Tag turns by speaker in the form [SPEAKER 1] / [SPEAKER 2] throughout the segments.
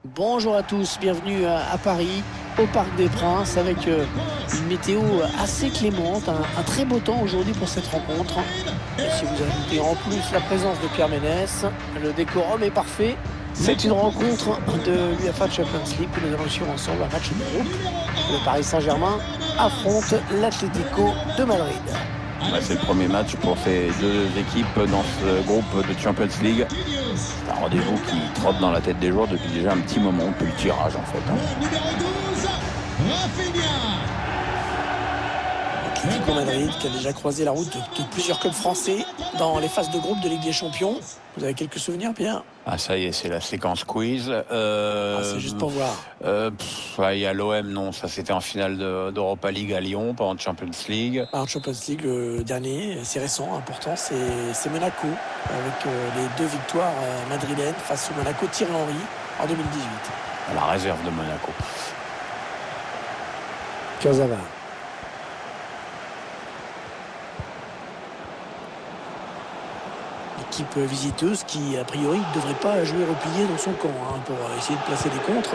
[SPEAKER 1] Bonjour à tous, bienvenue à Paris, au Parc des Princes, avec une météo assez clémente, un très beau temps aujourd'hui pour cette rencontre. Et si vous ajoutez en plus la présence de Pierre Ménès, le décorum est parfait. C'est une rencontre de l'UEFA Champions League que nous allons suivre ensemble, un match de groupe. Le Paris Saint-Germain affronte l'Atlético de Madrid.
[SPEAKER 2] C'est le premier match pour ces deux équipes dans ce groupe de Champions League. C'est un rendez-vous qui trotte dans la tête des joueurs depuis déjà un petit moment, depuis le tirage en fait.
[SPEAKER 1] L'Atlético Madrid qui a déjà croisé la route de plusieurs clubs français dans les phases de groupe de Ligue des Champions. Vous avez quelques souvenirs, Pierre?
[SPEAKER 2] Ah ça y est, c'est la séquence quiz.
[SPEAKER 1] C'est juste pour voir.
[SPEAKER 2] Il y a l'OM, non, ça c'était en finale d'Europa League à Lyon, pas en Champions League.
[SPEAKER 1] En Champions League, le dernier, c'est récent, important, c'est Monaco, avec les deux victoires madrilènes face au Monaco Thierry Henry en 2018.
[SPEAKER 2] À la réserve de Monaco.
[SPEAKER 1] Kurzawa. Équipe visiteuse qui, a priori, ne devrait pas jouer replié dans son camp pour essayer de placer des contres.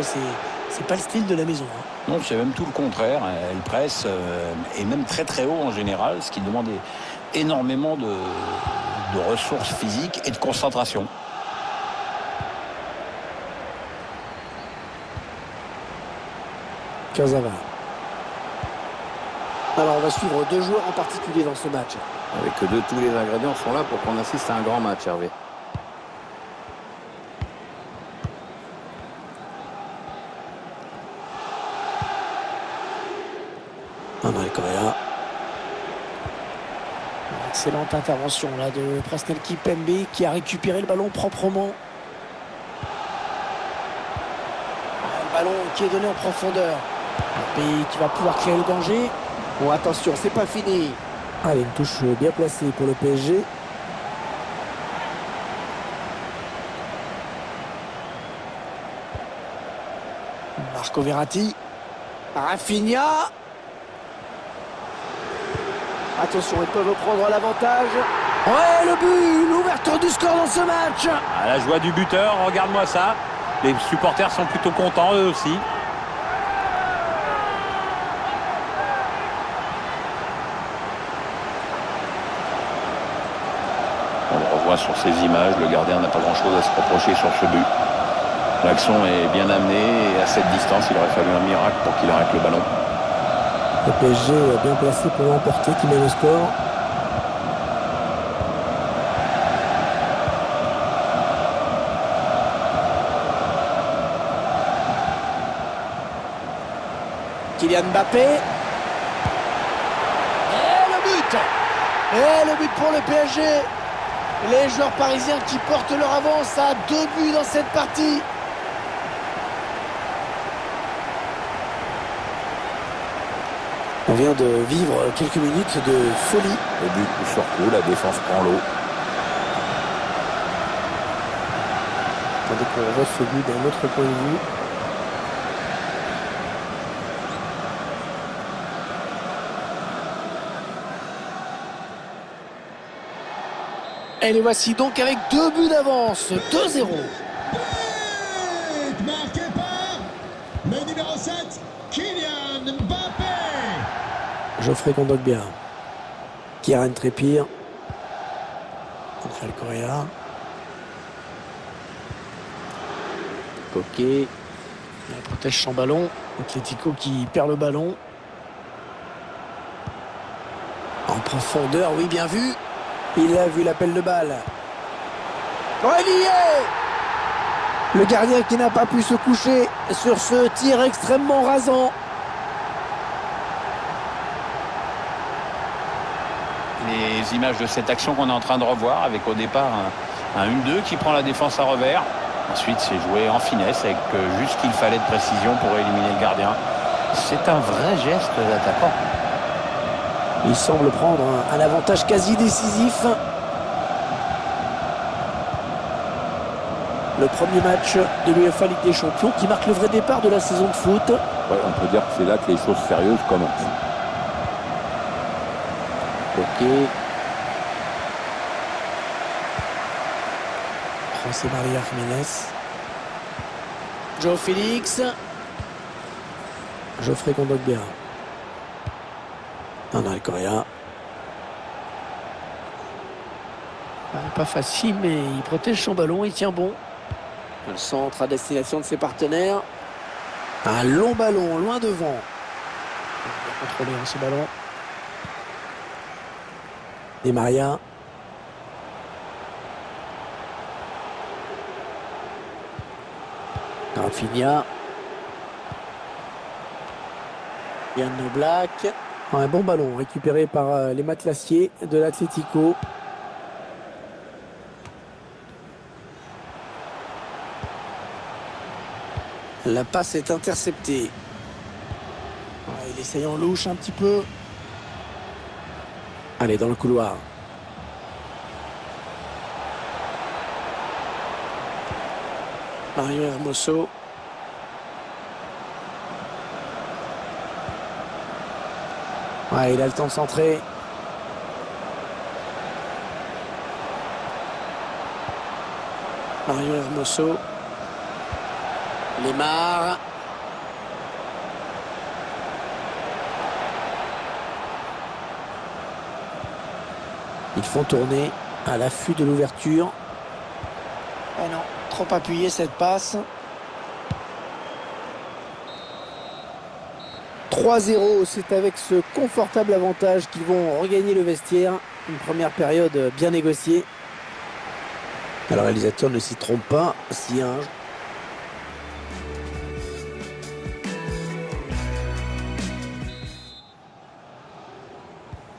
[SPEAKER 1] C'est pas le style de la maison.
[SPEAKER 2] Non, c'est même tout le contraire. Elle presse, et même très très haut en général, ce qui demande énormément de ressources physiques et de concentration.
[SPEAKER 1] Kurzawa. Alors, on va suivre deux joueurs en particulier dans ce match.
[SPEAKER 3] Avec tous les ingrédients sont là pour qu'on assiste à un grand match, Hervé.
[SPEAKER 1] André Correa. Excellente intervention là de Presnel Kimpembe qui a récupéré le ballon proprement. Le ballon qui est donné en profondeur. Mbappé qui va pouvoir créer le danger. Bon, attention, c'est pas fini. Allez, une touche bien placée pour le PSG. Marco Verratti. Rafinha. Attention, ils peuvent prendre l'avantage. Ouais, le but, l'ouverture du score dans ce match.
[SPEAKER 2] La joie du buteur, regarde-moi ça. Les supporters sont plutôt contents eux aussi. On le revoit sur ces images, le gardien n'a pas grand-chose à se reprocher sur ce but. L'action est bien amenée et à cette distance, il aurait fallu un miracle pour qu'il arrête le ballon.
[SPEAKER 1] Le PSG est bien placé pour l'emporter, qui met le score. Kylian Mbappé. Et le but! Et le but pour le PSG. Les joueurs parisiens qui portent leur avance à 2 buts dans cette partie. On vient de vivre quelques minutes de folie.
[SPEAKER 3] Le but coup sur coup, la défense prend l'eau.
[SPEAKER 1] Attendez qu'on voit ce but d'un autre point de vue. Et les voici donc avec 2 buts d'avance, 2-0.
[SPEAKER 4] Marqué par le numéro 7, Kylian Mbappé.
[SPEAKER 1] Geoffrey Kondogbia. Kieran Trippier. André Correa.
[SPEAKER 3] Coquet.
[SPEAKER 1] Il protège son ballon. Atlético qui perd le ballon. En profondeur, oui, bien vu. Il a vu l'appel de balle. Relié. Le gardien qui n'a pas pu se coucher sur ce tir extrêmement rasant.
[SPEAKER 2] Les images de cette action qu'on est en train de revoir avec au départ un 1-2 qui prend la défense à revers. Ensuite, c'est joué en finesse avec juste ce qu'il fallait de précision pour éliminer le gardien. C'est un vrai geste d'attaquant.
[SPEAKER 1] Il semble prendre un avantage quasi décisif. Le premier match de l'UEFA Ligue des Champions qui marque le vrai départ de la saison de foot.
[SPEAKER 3] Ouais, on peut dire que c'est là que les choses sérieuses commencent. Ok.
[SPEAKER 1] José María Jiménez. Joe Félix. Geoffrey Kondogbia. André Correa. Pas facile, mais il protège son ballon, il tient bon. Le centre à destination de ses partenaires. Un long ballon, loin devant. On va contrôler ce ballon. Di Maria. Rafinha. Yann Black. Un bon ballon récupéré par les matelassiers de l'Atlético. La passe est interceptée. Il essaye en louche un petit peu. Allez, dans le couloir. Mario Hermoso. Il a le temps de centrer. Mario Hermoso. Lemar. Ils font tourner à l'affût de l'ouverture. Oh non, trop appuyé cette passe. 3-0, c'est avec ce confortable avantage qu'ils vont regagner le vestiaire. Une première période bien négociée. Le réalisateur ne s'y trompe pas, si un...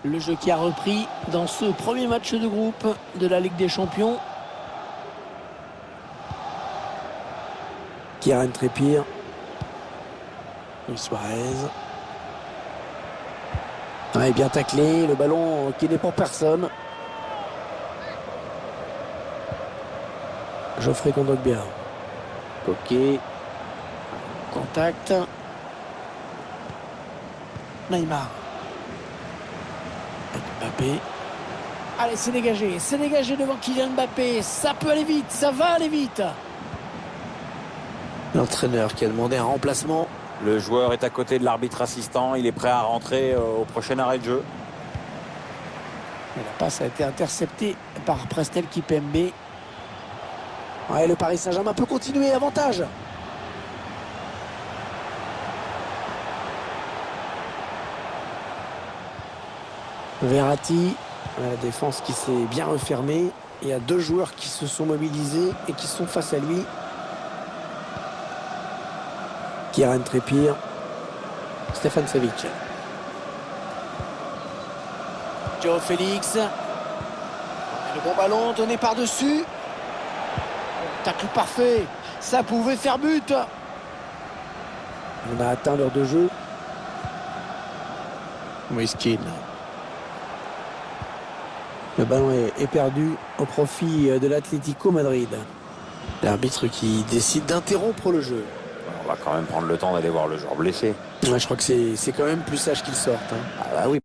[SPEAKER 1] Le jeu qui a repris dans ce premier match de groupe de la Ligue des Champions. Kieran Trippier. Luis Suarez. Bien taclé, le ballon qui n'est pour personne. Geoffrey Kondogbia. Ok. Contact. Neymar. Mbappé. Allez, c'est dégagé devant Kylian Mbappé. Ça peut aller vite, ça va aller vite. L'entraîneur qui a demandé un remplacement.
[SPEAKER 2] Le joueur est à côté de l'arbitre assistant. Il est prêt à rentrer au prochain arrêt de jeu.
[SPEAKER 1] Et la passe a été interceptée par Prestel Kipembe. Le Paris Saint-Germain peut continuer, avantage. Verratti, la défense qui s'est bien refermée. Il y a deux joueurs qui se sont mobilisés et qui sont face à lui. Kieran Trippier, Stefan Savic. Joe Félix. Le bon ballon donné par-dessus. Tacle parfait. Ça pouvait faire but. On a atteint l'heure de jeu. Moiskin. Le ballon est perdu au profit de l'Atlético Madrid. L'arbitre qui décide d'interrompre le jeu.
[SPEAKER 2] On va quand même prendre le temps d'aller voir le joueur blessé.
[SPEAKER 1] Je crois que c'est quand même plus sage qu'il sorte.
[SPEAKER 2] Ah bah oui.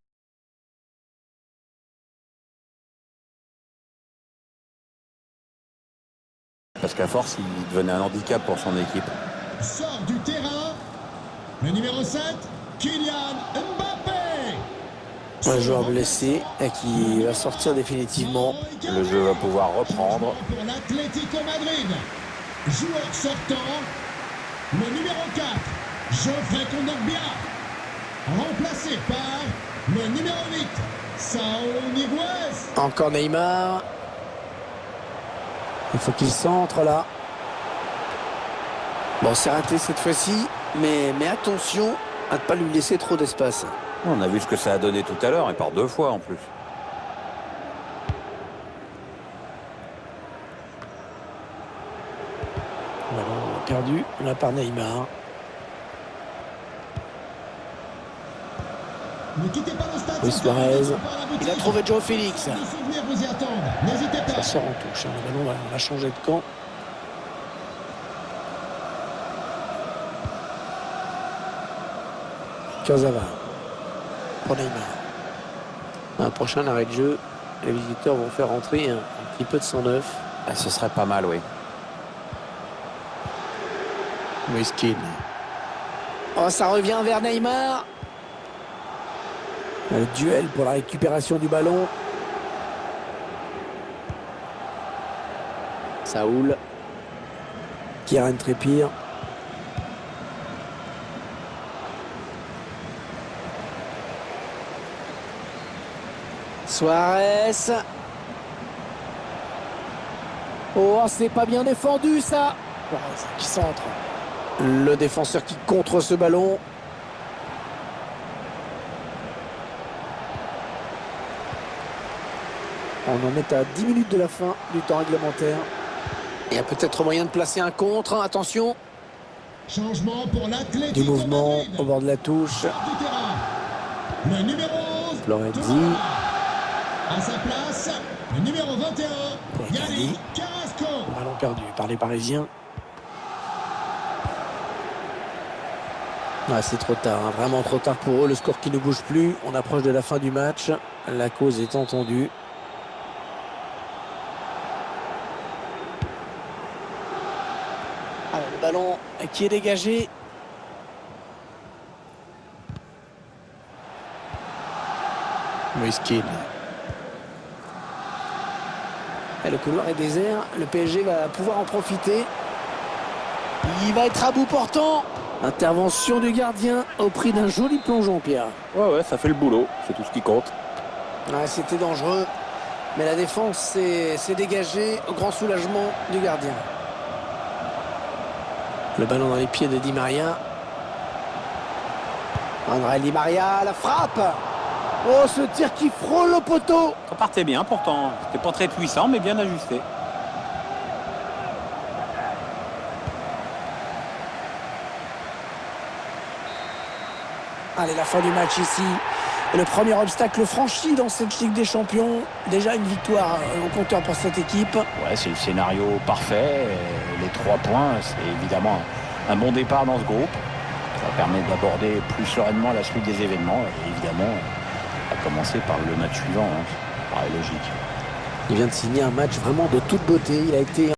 [SPEAKER 2] Parce qu'à force, il devenait un handicap pour son équipe.
[SPEAKER 4] Sort du terrain. Le numéro 7, Kylian Mbappé.
[SPEAKER 1] Un joueur blessé qui va sortir définitivement.
[SPEAKER 2] Le jeu va pouvoir reprendre.
[SPEAKER 4] Pour l'Atlético Madrid. Joueur sortant. Le numéro 4, Geoffrey Kondogbia. Remplacé par le numéro 8, Saúl Ñíguez.
[SPEAKER 1] Encore Neymar. Il faut qu'il centre là. Bon, c'est raté cette fois-ci, mais attention à ne pas lui laisser trop d'espace.
[SPEAKER 2] On a vu ce que ça a donné tout à l'heure, et par deux fois en plus.
[SPEAKER 1] Ballon perdu là par Neymar.
[SPEAKER 4] Ne quittez pas le stade.
[SPEAKER 1] Luis Suarez. Il a trouvé Joe Félix.
[SPEAKER 4] Les souvenirs vous y attendent. N'hésitez pas.
[SPEAKER 1] Ça sort en touche. Le ballon va changer de camp. Kurzawa pour Neymar. Un prochain arrêt de jeu. Les visiteurs vont faire rentrer un petit peu de sang neuf.
[SPEAKER 2] Ce serait pas mal, oui.
[SPEAKER 1] Moiskin. Oh, ça revient vers Neymar. Le duel pour la récupération du ballon. Saoul. Kieran Trippier. Suarez. Oh, c'est pas bien défendu ça. Oh, ça qui centre. Le défenseur qui contre ce ballon. On en est à 10 minutes de la fin du temps réglementaire. Il y a peut-être moyen de placer un contre. Attention.
[SPEAKER 4] Changement pour l'Atlético
[SPEAKER 1] Du mouvement
[SPEAKER 4] Madrid.
[SPEAKER 1] au bord de la touche.
[SPEAKER 4] Hors du terrain. Le numéro 11.
[SPEAKER 1] Florenzi.
[SPEAKER 4] À sa place, le numéro 21.
[SPEAKER 1] Florenzi.
[SPEAKER 4] Yannick Carrasco.
[SPEAKER 1] Ballon perdu par les Parisiens. Ah, c'est trop tard, hein. Vraiment trop tard pour eux. Le score qui ne bouge plus. On approche de la fin du match. La cause est entendue. Alors, le ballon qui est dégagé. Moiskin. Et le couloir est désert. Le PSG va pouvoir en profiter. Il va être à bout portant. Intervention du gardien au prix d'un joli plongeon, Pierre.
[SPEAKER 3] Ouais, ça fait le boulot. C'est tout ce qui compte.
[SPEAKER 1] Ouais, c'était dangereux. Mais la défense s'est dégagée au grand soulagement du gardien. Le ballon dans les pieds de Di Maria. André Di Maria, la frappe. Oh, ce tir qui frôle le poteau.
[SPEAKER 2] Ça partait bien pourtant. C'était pas très puissant, mais bien ajusté.
[SPEAKER 1] Allez, la fin du match ici. Et le premier obstacle franchi dans cette Ligue des Champions. Déjà une victoire au compteur pour cette équipe.
[SPEAKER 2] Ouais, c'est le scénario parfait. Les 3 points, c'est évidemment un bon départ dans ce groupe. Ça permet d'aborder plus sereinement la suite des événements. Et évidemment, à commencer par le match suivant. Hein. Ça paraît logique.
[SPEAKER 1] Il vient de signer un match vraiment de toute beauté. Il a été